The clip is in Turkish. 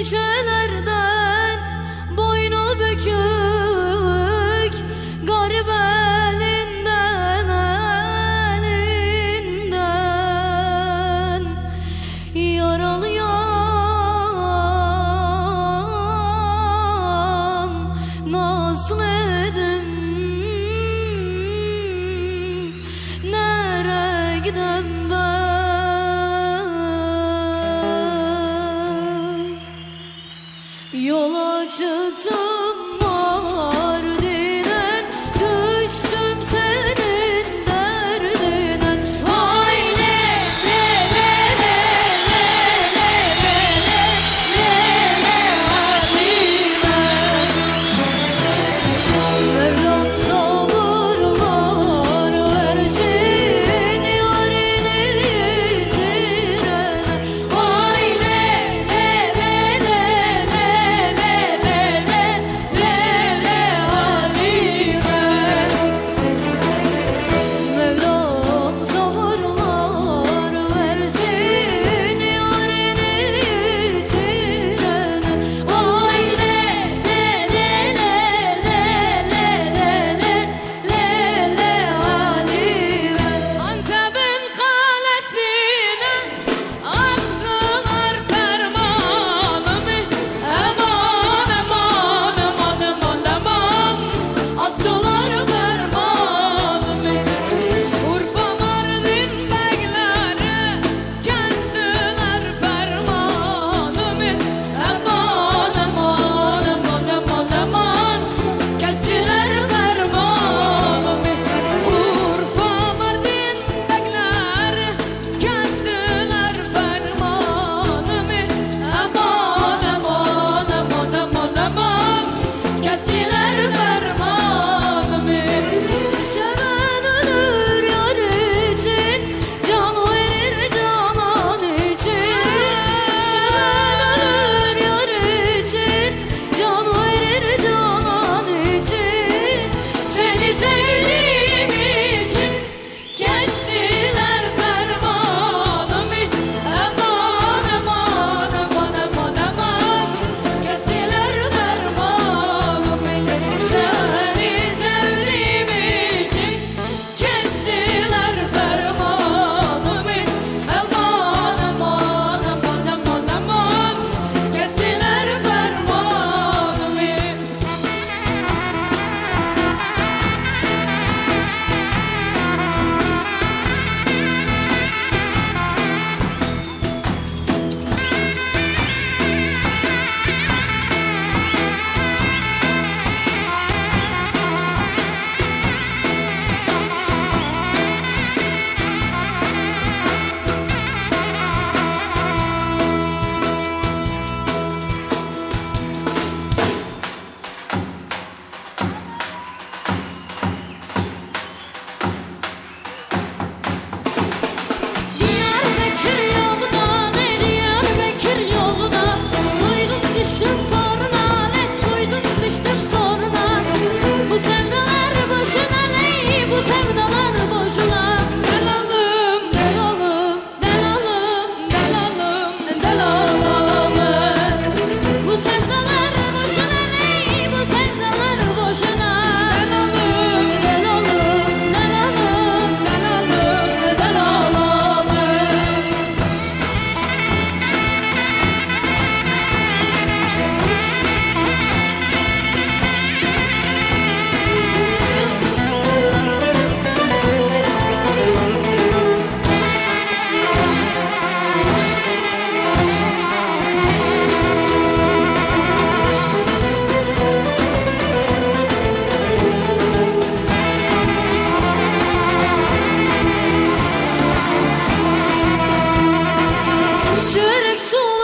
köşelerden boynu bükük garip elinden yaralıyam, nasıl edim, nereye gidem ben? Yola çıktım Mardin'e, düştüm senin derdine. Vay le le le le le le le le le halime. Mevlam sabırlar versin yarini yitirene. Vay le le le le le le le le le halime. Mevlam sabırlar versin yarini yitirene. Vay le le le le le le le le halime. Antep'in kalesine astılar fermanımı. Aman aman aman aman aman, astılar fermanımı. Urfa Mardin beyleri kestiler fermanımı. Aman aman aman aman aman, kestiler fermanımı. Urfa Mardin beyleri kestiler fermanımı. Aman aman aman aman aman, kestiler fermanımı. Seven ölür yar için, can verir canan için. Seven ölür yar için, can verir canan için. Seni sevdiğim için kestiler fermanımı. Aman aman aman aman aman, kestiler fermanımı. Seni sevdiğim için kestiler fermanımı. Aman aman aman aman aman, kestiler fermanımı. Diyarbakır yoluna, ne Diyarbakır yoluna, koydum düştüm toruna, ne koydum düştüm toruna. Bu sevdalar boşuna, ney bu sevdalar boşuna. Delalım delalım delalım delalım delalım. Bu sevdalar boşuna, ney bu sevdalar boşuna. Delalım delalım delalım delalım delalım. Sürük sular